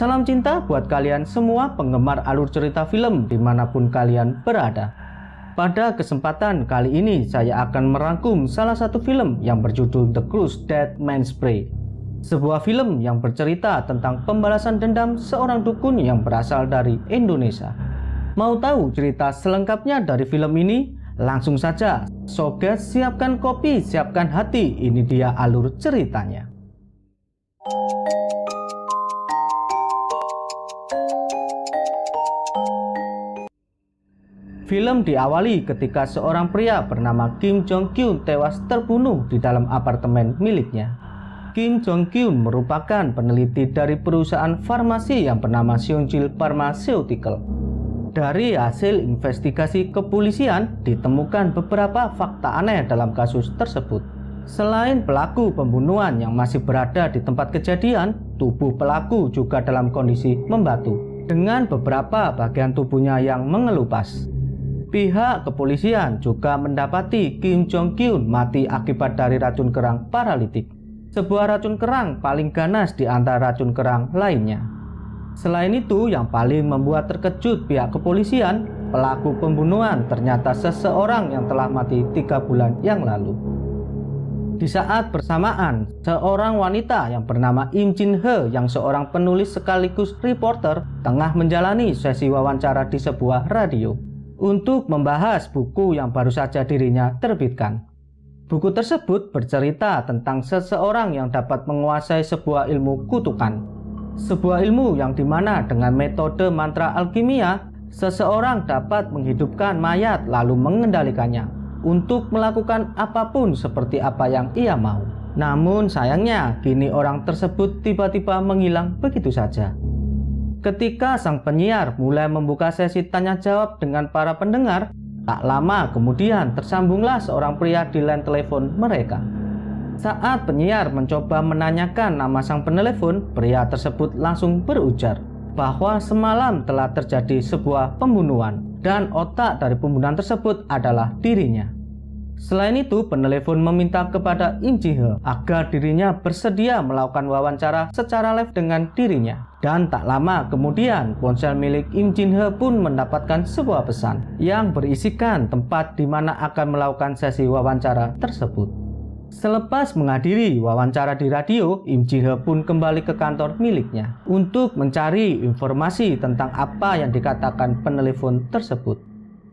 Salam cinta buat kalian semua penggemar alur cerita film dimanapun kalian berada. Pada kesempatan kali ini saya akan merangkum salah satu film yang berjudul The Cruise Dead Man's Prey. Sebuah film yang bercerita tentang pembalasan dendam seorang dukun yang berasal dari Indonesia. Mau tahu cerita selengkapnya dari film ini? Langsung saja, so guys, siapkan kopi, siapkan hati, ini dia alur ceritanya. Film diawali ketika seorang pria bernama Kim Jong Kyun tewas terbunuh di dalam apartemen miliknya. Kim Jong Kyun merupakan peneliti dari perusahaan farmasi yang bernama Seongjil Pharmaceutical. Dari hasil investigasi kepolisian ditemukan beberapa fakta aneh dalam kasus tersebut. Selain pelaku pembunuhan yang masih berada di tempat kejadian, tubuh pelaku juga dalam kondisi membatu dengan beberapa bagian tubuhnya yang mengelupas. Pihak kepolisian juga mendapati Kim Jong Kyun mati akibat dari racun kerang paralitik, sebuah racun kerang paling ganas di antara racun kerang lainnya. Selain itu, yang paling membuat terkejut pihak kepolisian, pelaku pembunuhan ternyata seseorang yang telah mati 3 bulan yang lalu. Di saat bersamaan, seorang wanita yang bernama Im Jin He yang seorang penulis sekaligus reporter tengah menjalani sesi wawancara di sebuah radio untuk membahas buku yang baru saja dirinya terbitkan. Buku tersebut bercerita tentang seseorang yang dapat menguasai sebuah ilmu kutukan. Sebuah ilmu yang dimana dengan metode mantra alkimia, seseorang dapat menghidupkan mayat lalu mengendalikannya untuk melakukan apapun seperti apa yang ia mau. Namun sayangnya, kini orang tersebut tiba-tiba menghilang begitu saja. Ketika sang penyiar mulai membuka sesi tanya jawab dengan para pendengar, tak lama kemudian tersambunglah seorang pria di line telepon mereka. Saat penyiar mencoba menanyakan nama sang penelepon, pria tersebut langsung berujar bahwa semalam telah terjadi sebuah pembunuhan dan otak dari pembunuhan tersebut adalah dirinya. Selain itu, penelepon meminta kepada Im Ji He agar dirinya bersedia melakukan wawancara secara live dengan dirinya. Dan tak lama kemudian, ponsel milik Im Jin He pun mendapatkan sebuah pesan yang berisikan tempat di mana akan melakukan sesi wawancara tersebut. Selepas menghadiri wawancara di radio, Im Ji He pun kembali ke kantor miliknya untuk mencari informasi tentang apa yang dikatakan penelepon tersebut.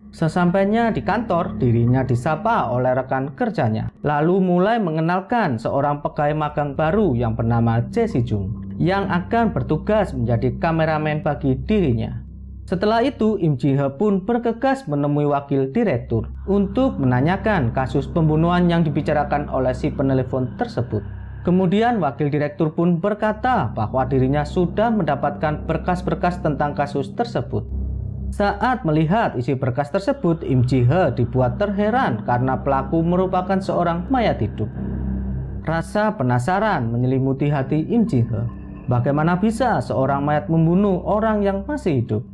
Sesampainya di kantor, dirinya disapa oleh rekan kerjanya, lalu mulai mengenalkan seorang pegawai magang baru yang bernama Jae Si Jung yang akan bertugas menjadi kameramen bagi dirinya. Setelah itu, Im Ji He pun bergegas menemui wakil direktur untuk menanyakan kasus pembunuhan yang dibicarakan oleh si penelepon tersebut. Kemudian wakil direktur pun berkata bahwa dirinya sudah mendapatkan berkas-berkas tentang kasus tersebut. Saat melihat isi berkas tersebut, Im Ji He dibuat terheran karena pelaku merupakan seorang mayat hidup. Rasa penasaran menyelimuti hati Im Ji He. Bagaimana bisa seorang mayat membunuh orang yang masih hidup?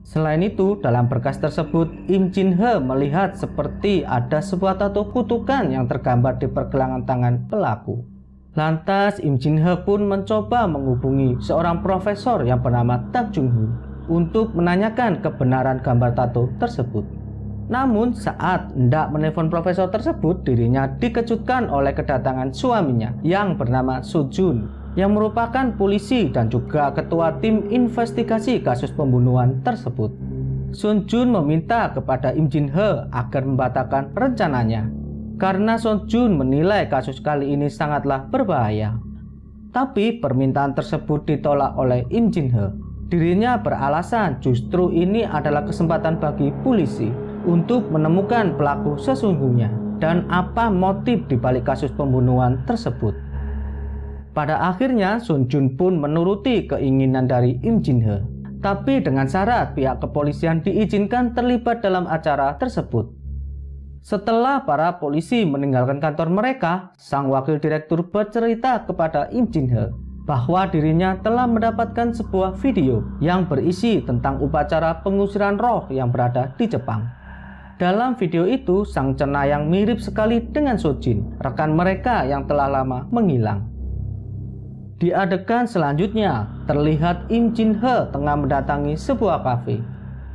Selain itu, dalam berkas tersebut, Im Jin He melihat seperti ada sebuah tato kutukan yang tergambar di pergelangan tangan pelaku. Lantas, Im Jin He pun mencoba menghubungi seorang profesor yang bernama Tak Jung Ho untuk menanyakan kebenaran gambar tato tersebut. Namun saat hendak menelpon profesor tersebut, dirinya dikejutkan oleh kedatangan suaminya yang bernama So Jun, yang merupakan polisi dan juga ketua tim investigasi kasus pembunuhan tersebut. So Jun meminta kepada Im Jin He agar membatalkan rencananya karena So Jun menilai kasus kali ini sangatlah berbahaya. Tapi permintaan tersebut ditolak oleh Im Jin He. Dirinya beralasan justru ini adalah kesempatan bagi polisi untuk menemukan pelaku sesungguhnya dan apa motif dibalik kasus pembunuhan tersebut. Pada akhirnya, Sun Jun pun menuruti keinginan dari Im Jin He, tapi dengan syarat pihak kepolisian diizinkan terlibat dalam acara tersebut. Setelah para polisi meninggalkan kantor mereka, sang wakil direktur bercerita kepada Im Jin He bahwa dirinya telah mendapatkan sebuah video yang berisi tentang upacara pengusiran roh yang berada di Jepang. Dalam video itu, sang cenayang mirip sekali dengan So Jin, rekan mereka yang telah lama menghilang. Di adegan selanjutnya, terlihat Im Jin He tengah mendatangi sebuah kafe.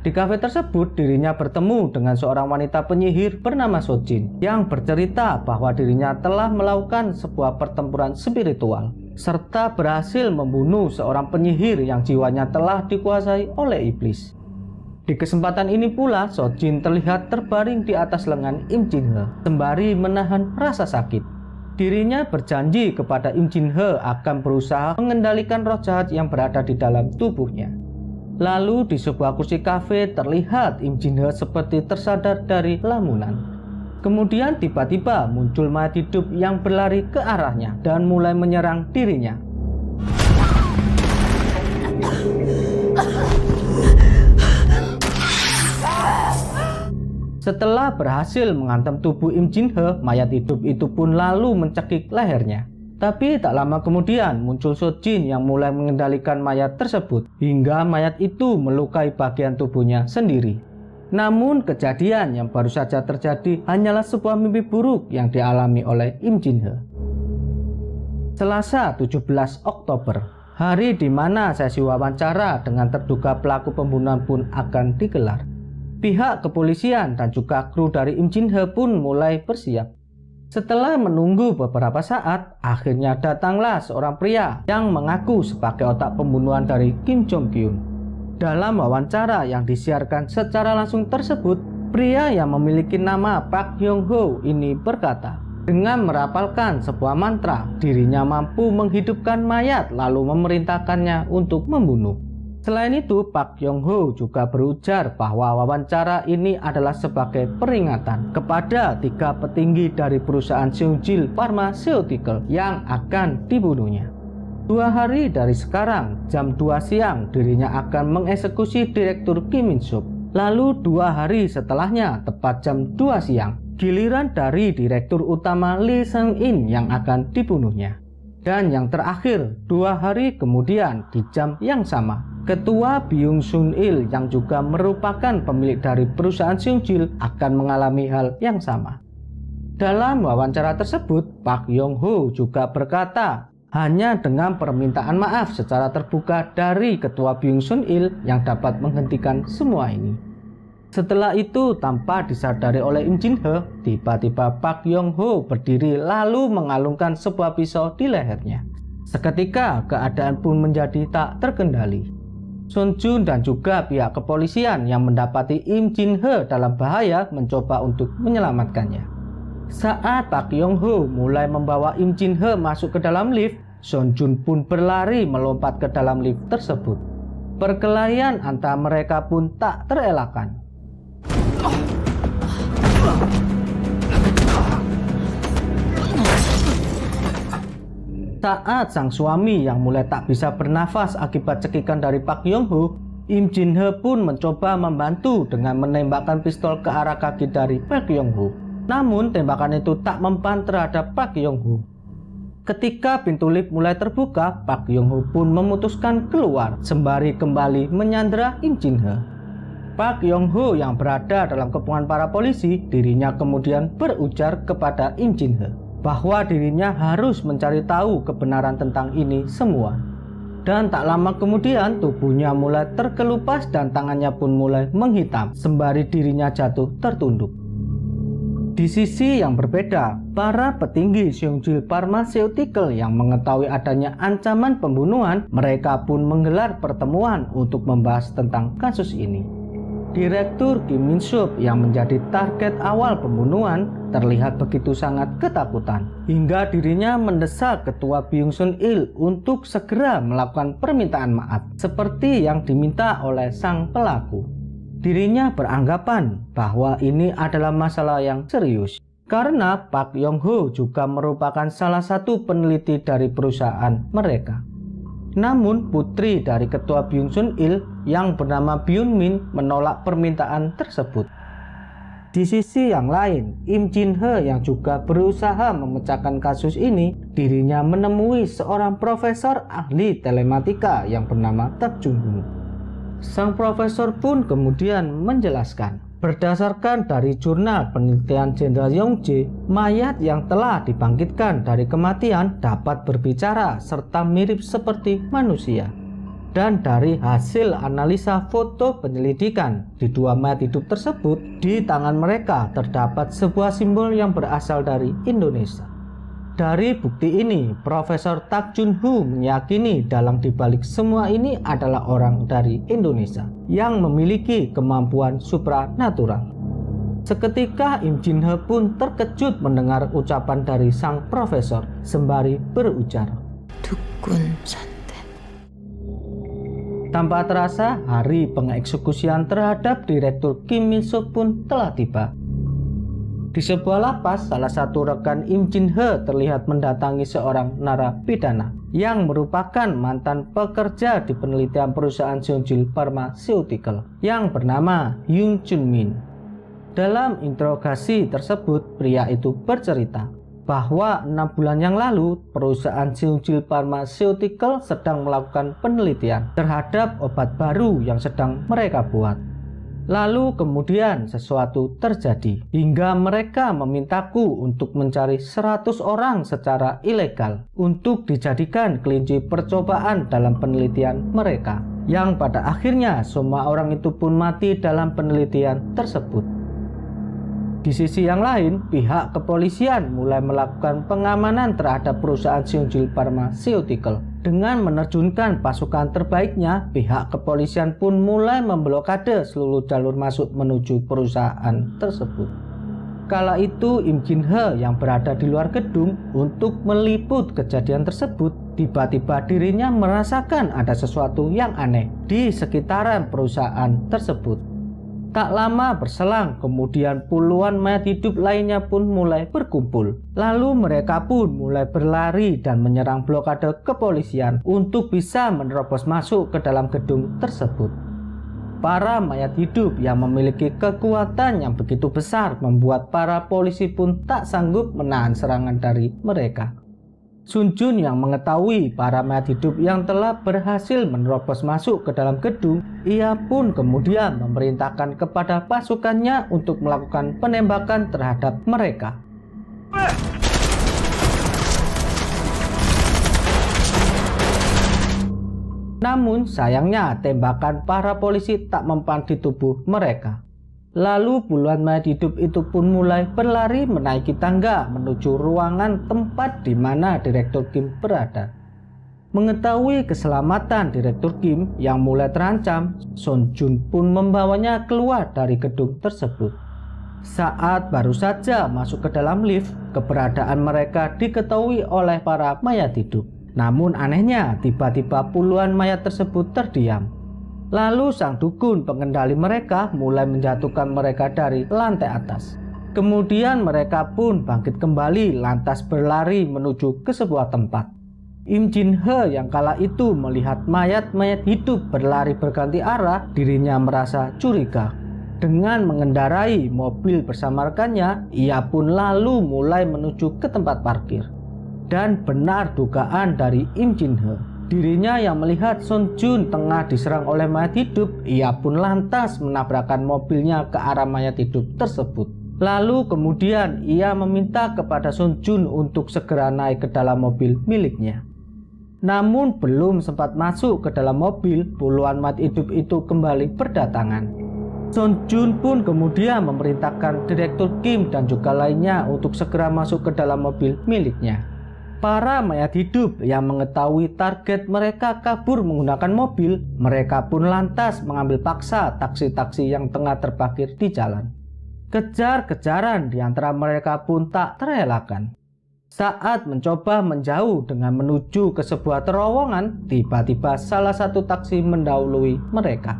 Di kafe tersebut, dirinya bertemu dengan seorang wanita penyihir bernama So Jin yang bercerita bahwa dirinya telah melakukan sebuah pertempuran spiritual serta berhasil membunuh seorang penyihir yang jiwanya telah dikuasai oleh iblis. Di kesempatan ini pula, So Jin terlihat terbaring di atas lengan Im Jin He sembari menahan rasa sakit. Dirinya berjanji kepada Im Jin He akan berusaha mengendalikan roh jahat yang berada di dalam tubuhnya. Lalu di sebuah kursi kafe terlihat Im Jin He seperti tersadar dari lamunan. Kemudian tiba-tiba muncul mayat hidup yang berlari ke arahnya dan mulai menyerang dirinya. Setelah berhasil menghantam tubuh Im Jin He, mayat hidup itu pun lalu mencekik lehernya. Tapi tak lama kemudian muncul So Jin yang mulai mengendalikan mayat tersebut hingga mayat itu melukai bagian tubuhnya sendiri. Namun kejadian yang baru saja terjadi hanyalah sebuah mimpi buruk yang dialami oleh Im Jin He. Selasa 17 Oktober, hari di mana sesi wawancara dengan terduga pelaku pembunuhan pun akan digelar. Pihak kepolisian dan juga kru dari Im Jin He pun mulai bersiap. Setelah menunggu beberapa saat, akhirnya datanglah seorang pria yang mengaku sebagai otak pembunuhan dari Kim Jong Kyun. Dalam wawancara yang disiarkan secara langsung tersebut, pria yang memiliki nama Park Yong Ho ini berkata, dengan merapalkan sebuah mantra, dirinya mampu menghidupkan mayat lalu memerintahkannya untuk membunuh. Selain itu, Park Yong Ho juga berujar bahwa wawancara ini adalah sebagai peringatan kepada 3 petinggi dari perusahaan Seongjil Pharmaceutical yang akan dibunuhnya. 2 hari dari sekarang, jam 2 siang, dirinya akan mengeksekusi Direktur Kim Min Sup. Lalu 2 hari setelahnya, tepat jam 2 siang, giliran dari Direktur Utama Lee Seung-in yang akan dibunuhnya. Dan yang terakhir, 2 hari kemudian di jam yang sama, Ketua Byung Sun Il yang juga merupakan pemilik dari perusahaan Seongjil akan mengalami hal yang sama. Dalam wawancara tersebut, Park Yong Ho juga berkata, hanya dengan permintaan maaf secara terbuka dari Ketua Byung Sun Il yang dapat menghentikan semua ini. Setelah itu, tanpa disadari oleh Im Jin He, tiba-tiba Park Yong Ho berdiri lalu mengalungkan sebuah pisau di lehernya. Seketika keadaan pun menjadi tak terkendali. Sun Jun dan juga pihak kepolisian yang mendapati Im Jin He dalam bahaya mencoba untuk menyelamatkannya. Saat Park Yong Ho mulai membawa Im Jin He masuk ke dalam lift, Sun Jun pun berlari melompat ke dalam lift tersebut. Perkelahian antara mereka pun tak terelakkan. Saat sang suami yang mulai tak bisa bernafas akibat cekikan dari Park Yong Ho, Im Jin He pun mencoba membantu dengan menembakkan pistol ke arah kaki dari Park Yong Ho. Namun tembakan itu tak mempan terhadap Park Yong Ho. Ketika pintu lift mulai terbuka, Park Yong Ho pun memutuskan keluar sembari kembali menyandera Im Jin He. Park Yong Ho yang berada dalam kepungan para polisi, dirinya kemudian berujar kepada Im Jin He bahwa dirinya harus mencari tahu kebenaran tentang ini semua. Dan tak lama kemudian tubuhnya mulai terkelupas dan tangannya pun mulai menghitam sembari dirinya jatuh tertunduk. Di sisi yang berbeda, para petinggi Seongjil Pharmaceutical yang mengetahui adanya ancaman pembunuhan, mereka pun menggelar pertemuan untuk membahas tentang kasus ini. Direktur Kim Min Sup yang menjadi target awal pembunuhan terlihat begitu sangat ketakutan hingga dirinya mendesak Ketua Byung Sun Il untuk segera melakukan permintaan maaf seperti yang diminta oleh sang pelaku. Dirinya beranggapan bahwa ini adalah masalah yang serius karena Park Yong Ho juga merupakan salah satu peneliti dari perusahaan mereka. Namun putri dari Ketua Byung Sun Il yang bernama Byun Min menolak permintaan tersebut. Di sisi yang lain, Im Jin He yang juga berusaha memecahkan kasus ini, dirinya menemui seorang profesor ahli telematika yang bernama Tak Jung Ho. Sang profesor pun kemudian menjelaskan Berdasarkan dari jurnal penelitian Jenderal Yongje, mayat yang telah dibangkitkan dari kematian dapat berbicara serta mirip seperti manusia. Dan dari hasil analisa foto penyelidikan di dua mayat hidup tersebut, di tangan mereka terdapat sebuah simbol yang berasal dari Indonesia. Dari bukti ini, Profesor Tak Jun Hu meyakini dalang dibalik semua ini adalah orang dari Indonesia yang memiliki kemampuan supranatural. Seketika Im Jin He pun terkejut mendengar ucapan dari sang profesor sembari berujar, Dukun santet. Tanpa terasa, hari pengeksekusian terhadap Direktur Kim Min Soo pun telah tiba. Di sebuah lapas, salah satu rekan Im Jin He terlihat mendatangi seorang narapidana yang merupakan mantan pekerja di penelitian perusahaan Seongjil Pharmaceutical yang bernama Yoon Chun Min. Dalam interogasi tersebut, pria itu bercerita bahwa 6 bulan yang lalu perusahaan Seongjil Pharmaceutical sedang melakukan penelitian terhadap obat baru yang sedang mereka buat. Lalu kemudian sesuatu terjadi hingga mereka memintaku untuk mencari 100 orang secara ilegal untuk dijadikan kelinci percobaan dalam penelitian mereka, yang pada akhirnya semua orang itu pun mati dalam penelitian tersebut. Di sisi yang lain, pihak kepolisian mulai melakukan pengamanan terhadap perusahaan Seongjil Pharmaceutical. Dengan menerjunkan pasukan terbaiknya, pihak kepolisian pun mulai memblokade seluruh jalur masuk menuju perusahaan tersebut. Kala itu Im Jin He yang berada di luar gedung untuk meliput kejadian tersebut, tiba-tiba dirinya merasakan ada sesuatu yang aneh di sekitaran perusahaan tersebut. Tak lama berselang, kemudian puluhan mayat hidup lainnya pun mulai berkumpul. Lalu mereka pun mulai berlari dan menyerang blokade kepolisian untuk bisa menerobos masuk ke dalam gedung tersebut. Para mayat hidup yang memiliki kekuatan yang begitu besar membuat para polisi pun tak sanggup menahan serangan dari mereka. Sun Jun yang mengetahui para mayat hidup yang telah berhasil menerobos masuk ke dalam gedung, ia pun kemudian memerintahkan kepada pasukannya untuk melakukan penembakan terhadap mereka. Namun sayangnya tembakan para polisi tak mempan di tubuh mereka. Lalu puluhan mayat hidup itu pun mulai berlari menaiki tangga menuju ruangan tempat di mana Direktur Kim berada. Mengetahui keselamatan Direktur Kim yang mulai terancam, Son Jun pun membawanya keluar dari gedung tersebut. Saat baru saja masuk ke dalam lift, keberadaan mereka diketahui oleh para mayat hidup. Namun anehnya, tiba-tiba puluhan mayat tersebut terdiam. Lalu sang dukun pengendali mereka mulai menjatuhkan mereka dari lantai atas. Kemudian mereka pun bangkit kembali lantas berlari menuju ke sebuah tempat. Im Jin He yang kala itu melihat mayat-mayat hidup berlari berganti arah, dirinya merasa curiga. Dengan mengendarai mobil bersama rekannya, ia pun lalu mulai menuju ke tempat parkir. Dan benar dugaan dari Im Jin He. Dirinya yang melihat Son Jun tengah diserang oleh mayat hidup, ia pun lantas menabrakkan mobilnya ke arah mayat hidup tersebut. Lalu kemudian ia meminta kepada Son Jun untuk segera naik ke dalam mobil miliknya. Namun belum sempat masuk ke dalam mobil, puluhan mayat hidup itu kembali berdatangan. Son Jun pun kemudian memerintahkan Direktur Kim dan juga lainnya untuk segera masuk ke dalam mobil miliknya. Para mayat hidup yang mengetahui target mereka kabur menggunakan mobil, mereka pun lantas mengambil paksa taksi-taksi yang tengah terparkir di jalan. Kejar-kejaran di antara mereka pun tak terelakkan. Saat mencoba menjauh dengan menuju ke sebuah terowongan, tiba-tiba salah satu taksi mendahului mereka.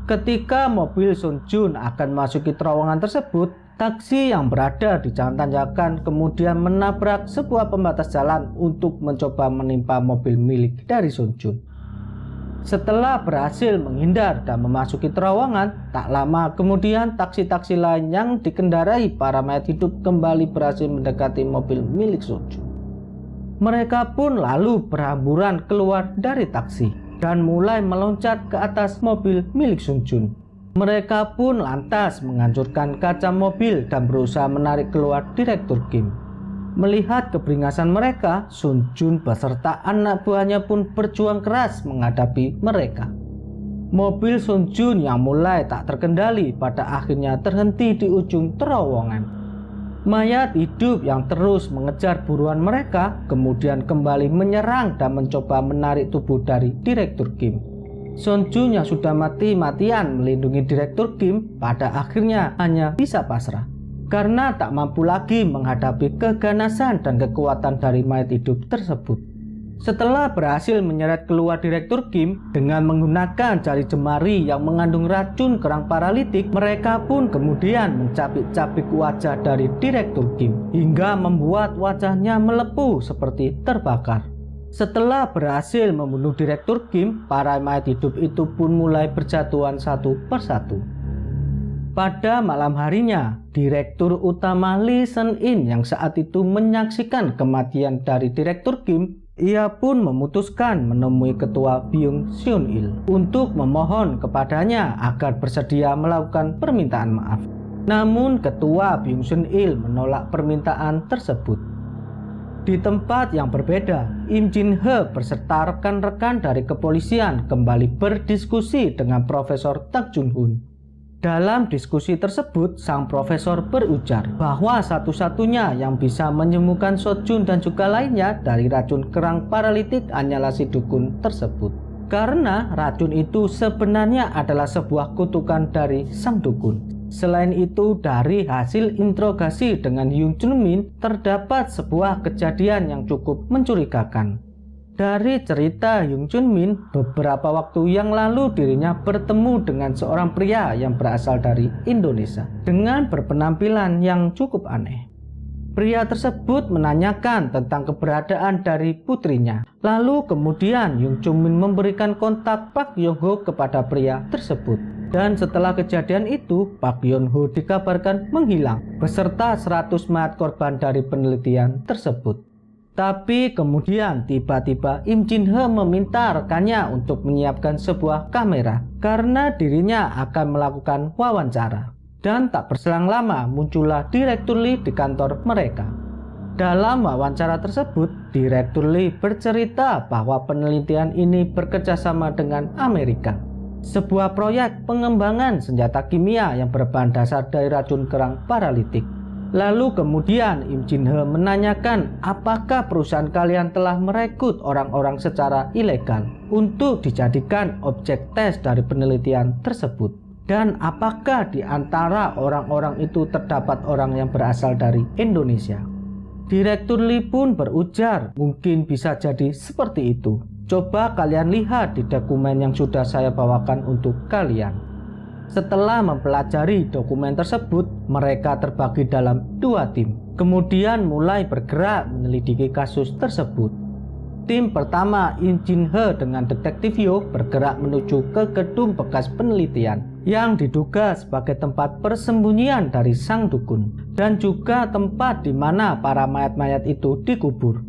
Ketika mobil Son Jun akan masuki terowongan tersebut, taksi yang berada di jalan tanjakan kemudian menabrak sebuah pembatas jalan untuk mencoba menimpa mobil milik dari Son Jun. Setelah berhasil menghindar dan memasuki terowongan, tak lama kemudian taksi-taksi lain yang dikendarai para mayat hidup kembali berhasil mendekati mobil milik Son Jun. Mereka pun lalu berhamburan keluar dari taksi dan mulai meloncat ke atas mobil milik Son Jun. Mereka pun lantas menghancurkan kaca mobil dan berusaha menarik keluar Direktur Kim. Melihat keberingasan mereka, Sun Jun beserta anak buahnya pun berjuang keras menghadapi mereka. Mobil Sun Jun yang mulai tak terkendali pada akhirnya terhenti di ujung terowongan. Mayat hidup yang terus mengejar buruan mereka kemudian kembali menyerang dan mencoba menarik tubuh dari Direktur Kim. Sun Jun yang sudah mati-matian melindungi Direktur Kim pada akhirnya hanya bisa pasrah karena tak mampu lagi menghadapi keganasan dan kekuatan dari mayat hidup tersebut. Setelah berhasil menyeret keluar Direktur Kim dengan menggunakan jari jemari yang mengandung racun kerang paralitik, mereka pun kemudian mencapik-capik wajah dari Direktur Kim hingga membuat wajahnya melepuh seperti terbakar. Setelah berhasil membunuh Direktur Kim, para mayat hidup itu pun mulai berjatuhan satu persatu. Pada malam harinya, Direktur Utama Lee Seon-in yang saat itu menyaksikan kematian dari Direktur Kim, ia pun memutuskan menemui Ketua Byung Seon-il untuk memohon kepadanya agar bersedia melakukan permintaan maaf. Namun Ketua Byung Seon-il menolak permintaan tersebut. Di tempat yang berbeda, Im Jin-he beserta rekan-rekan dari kepolisian kembali berdiskusi dengan Profesor Tak Jun-hun. Dalam diskusi tersebut, sang profesor berujar bahwa satu-satunya yang bisa menyembuhkan Sojun dan juga lainnya dari racun kerang paralitik hanyalah si dukun tersebut. Karena racun itu sebenarnya adalah sebuah kutukan dari sang dukun. Selain itu, dari hasil interogasi dengan Yung Chun-min terdapat sebuah kejadian yang cukup mencurigakan. Dari cerita Yung Chun-min, beberapa waktu yang lalu dirinya bertemu dengan seorang pria yang berasal dari Indonesia dengan berpenampilan yang cukup aneh. Pria tersebut menanyakan tentang keberadaan dari putrinya. Lalu kemudian Yung Chun-min memberikan kontak Park Yong-ho kepada pria tersebut. Dan setelah kejadian itu, Park Yong-ho dikabarkan menghilang beserta 100 mayat korban dari penelitian tersebut. Tapi kemudian tiba-tiba Im Jin-he meminta rekannya untuk menyiapkan sebuah kamera karena dirinya akan melakukan wawancara. Dan tak berselang lama muncullah Direktur Lee di kantor mereka. Dalam wawancara tersebut, Direktur Lee bercerita bahwa penelitian ini bekerjasama dengan Amerika. Sebuah proyek pengembangan senjata kimia yang berbahan dasar dari racun kerang paralitik. Lalu kemudian Im Jin-he menanyakan apakah perusahaan kalian telah merekrut orang-orang secara ilegal untuk dijadikan objek tes dari penelitian tersebut. Dan apakah di antara orang-orang itu terdapat orang yang berasal dari Indonesia? Direktur Lee pun berujar, mungkin bisa jadi seperti itu. Coba kalian lihat di dokumen yang sudah saya bawakan untuk kalian. Setelah mempelajari dokumen tersebut, mereka terbagi dalam 2 tim. Kemudian mulai bergerak menyelidiki kasus tersebut. Tim pertama, Im Jin-he dengan detektif Yo bergerak menuju ke gedung bekas penelitian yang diduga sebagai tempat persembunyian dari sang dukun dan juga tempat di mana para mayat-mayat itu dikubur.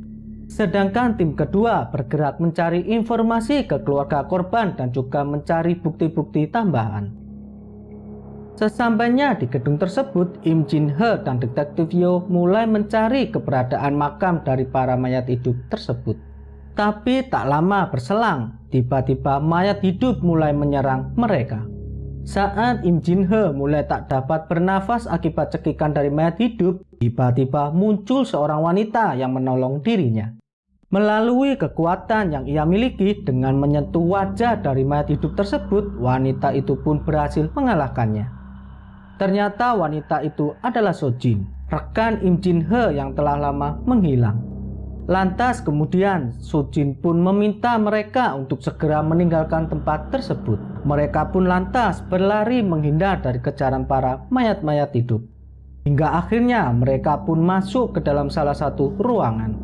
Sedangkan tim kedua bergerak mencari informasi ke keluarga korban dan juga mencari bukti-bukti tambahan. Sesampainya di gedung tersebut, Im Jin-he dan detektif Yo mulai mencari keberadaan makam dari para mayat hidup tersebut. Tapi tak lama berselang, tiba-tiba mayat hidup mulai menyerang mereka. Saat Im Jin-he mulai tak dapat bernafas akibat cekikan dari mayat hidup, tiba-tiba muncul seorang wanita yang menolong dirinya. Melalui kekuatan yang ia miliki dengan menyentuh wajah dari mayat hidup tersebut, wanita itu pun berhasil mengalahkannya. Ternyata wanita itu adalah Sojin, rekan Im Jin-he yang telah lama menghilang. Lantas kemudian Sojin pun meminta mereka untuk segera meninggalkan tempat tersebut. Mereka pun lantas berlari menghindar dari kejaran para mayat-mayat hidup. Hingga akhirnya mereka pun masuk ke dalam salah satu ruangan.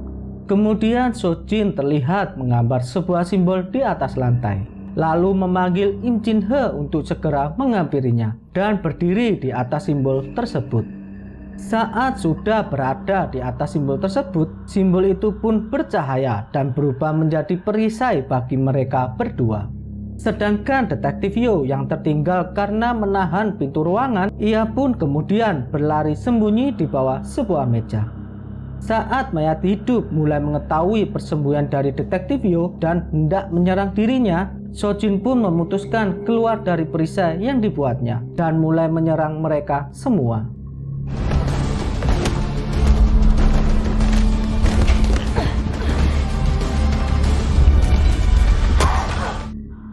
Kemudian Sojin terlihat menggambar sebuah simbol di atas lantai. Lalu memanggil Im Jin-he untuk segera menghampirinya dan berdiri di atas simbol tersebut. Saat sudah berada di atas simbol tersebut, simbol itu pun bercahaya dan berubah menjadi perisai bagi mereka berdua. Sedangkan detektif Yo yang tertinggal karena menahan pintu ruangan, ia pun kemudian berlari sembunyi di bawah sebuah meja. Saat mayat hidup mulai mengetahui persembunyian dari detektif Yo dan hendak menyerang dirinya, Sojin pun memutuskan keluar dari perisai yang dibuatnya dan mulai menyerang mereka semua.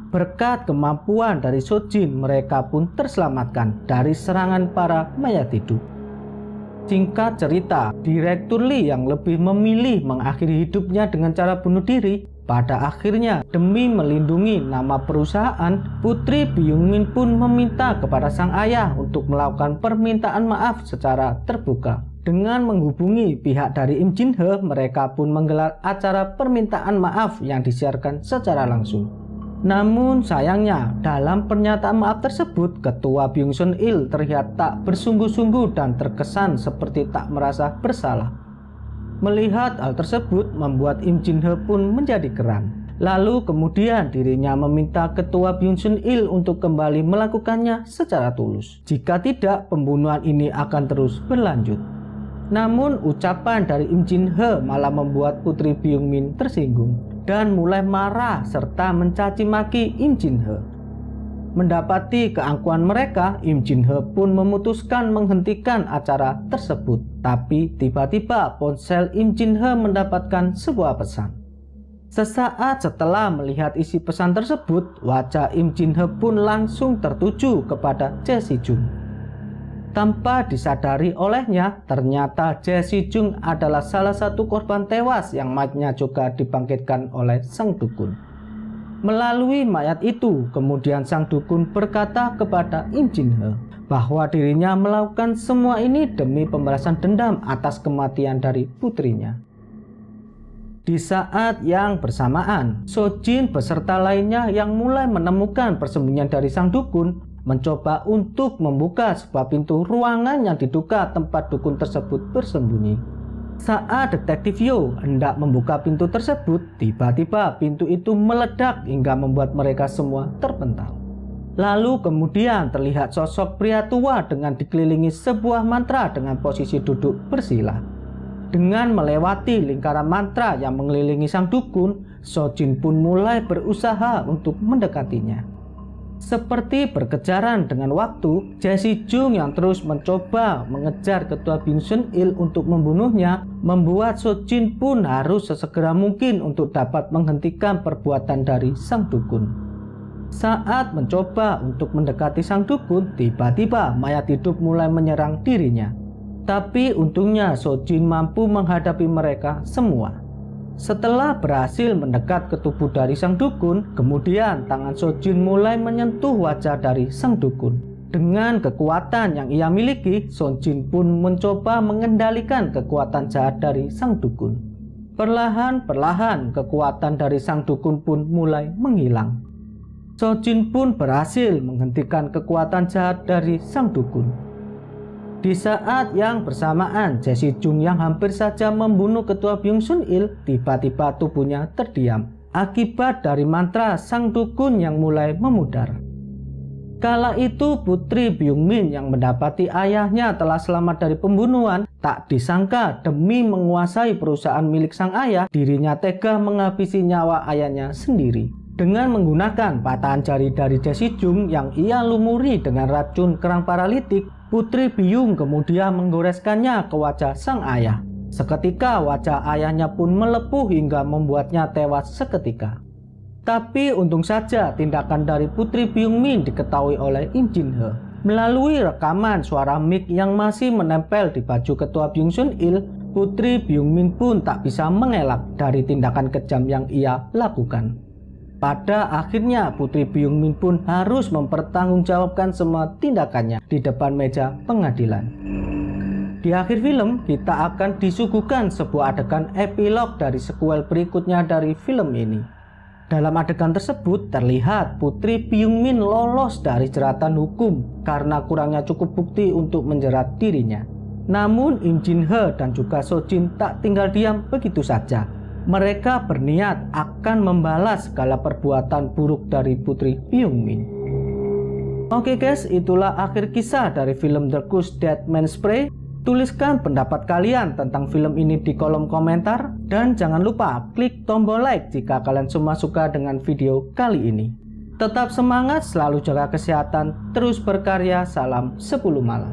Berkat kemampuan dari Sojin, mereka pun terselamatkan dari serangan para mayat hidup. Singkat cerita, Direktur Lee yang lebih memilih mengakhiri hidupnya dengan cara bunuh diri, pada akhirnya demi melindungi nama perusahaan, Putri Byung-min pun meminta kepada sang ayah untuk melakukan permintaan maaf secara terbuka. Dengan menghubungi pihak dari Im Jin-he, mereka pun menggelar acara permintaan maaf yang disiarkan secara langsung. Namun sayangnya, dalam pernyataan maaf tersebut, Ketua Byung Sun-il terlihat tak bersungguh-sungguh dan terkesan seperti tak merasa bersalah. Melihat hal tersebut membuat Im Jin-he pun menjadi geram. Lalu kemudian dirinya meminta Ketua Byung Sun-il untuk kembali melakukannya secara tulus. Jika tidak, pembunuhan ini akan terus berlanjut. Namun ucapan dari Im Jin-he malah membuat Putri Byung-min tersinggung dan mulai marah serta mencaci maki Im Jin-he. Mendapati keangkuhan mereka, Im Jin-he pun memutuskan menghentikan acara tersebut. Tapi tiba-tiba ponsel Im Jin-he mendapatkan sebuah pesan. Sesaat setelah melihat isi pesan tersebut, wajah Im Jin-he pun langsung tertuju kepada Jae Si-jung. Tanpa disadari olehnya, ternyata Jae Si-jung adalah salah satu korban tewas yang mayatnya juga dibangkitkan oleh sang dukun. Melalui mayat itu, kemudian sang dukun berkata kepada Im Jin-he bahwa dirinya melakukan semua ini demi pembalasan dendam atas kematian dari putrinya. Di saat yang bersamaan, Sojin beserta lainnya yang mulai menemukan persembunyian dari sang dukun mencoba untuk membuka sebuah pintu ruangan yang diduga tempat dukun tersebut bersembunyi. Saat detektif Yo hendak membuka pintu tersebut, tiba-tiba pintu itu meledak hingga membuat mereka semua terpental. Lalu kemudian terlihat sosok pria tua dengan dikelilingi sebuah mantra dengan posisi duduk bersila. Dengan melewati lingkaran mantra yang mengelilingi sang dukun, Sojin pun mulai berusaha untuk mendekatinya. Seperti berkejaran dengan waktu, Jae Si-jung yang terus mencoba mengejar Ketua Byung Sun-il untuk membunuhnya, membuat Sojin pun harus sesegera mungkin untuk dapat menghentikan perbuatan dari sang dukun. Saat mencoba untuk mendekati sang dukun, tiba-tiba mayat hidup mulai menyerang dirinya. Tapi untungnya Sojin mampu menghadapi mereka semua. Setelah berhasil mendekat ke tubuh dari sang dukun, kemudian tangan Sojin mulai menyentuh wajah dari sang dukun. Dengan kekuatan yang ia miliki, Sojin pun mencoba mengendalikan kekuatan jahat dari sang dukun. Perlahan-perlahan kekuatan dari sang dukun pun mulai menghilang. Sojin pun berhasil menghentikan kekuatan jahat dari sang dukun. Di saat yang bersamaan, Jae Si-jung yang hampir saja membunuh Ketua Byung Sun-il, tiba-tiba tubuhnya terdiam akibat dari mantra sang dukun yang mulai memudar. Kala itu Putri Byung-min yang mendapati ayahnya telah selamat dari pembunuhan, tak disangka demi menguasai perusahaan milik sang ayah, dirinya tega menghabisi nyawa ayahnya sendiri. Dengan menggunakan patahan jari dari Jae Si-jung yang ia lumuri dengan racun kerang paralitik, Putri Byung kemudian menggoreskannya ke wajah sang ayah. Seketika wajah ayahnya pun melepuh hingga membuatnya tewas seketika. Tapi untung saja tindakan dari Putri Byung-min diketahui oleh Im Jin-he. Melalui rekaman suara mic yang masih menempel di baju Ketua Byung Sun-il, Putri Byung-min pun tak bisa mengelak dari tindakan kejam yang ia lakukan. Pada akhirnya Putri Byung-min pun harus mempertanggungjawabkan semua tindakannya di depan meja pengadilan. Di akhir film, kita akan disuguhkan sebuah adegan epilog dari sequel berikutnya dari film ini. Dalam adegan tersebut terlihat Putri Byung-min lolos dari jeratan hukum karena kurangnya cukup bukti untuk menjerat dirinya. Namun Im Jin-he dan juga Sojin tak tinggal diam begitu saja. Mereka berniat akan membalas segala perbuatan buruk dari Putri Byung-min. Oke guys, itulah akhir kisah dari film The Curse Dead Man Spray. Tuliskan pendapat kalian tentang film ini di kolom komentar. Dan jangan lupa klik tombol like jika kalian semua suka dengan video kali ini. Tetap semangat, selalu jaga kesehatan, terus berkarya, salam 10 malam.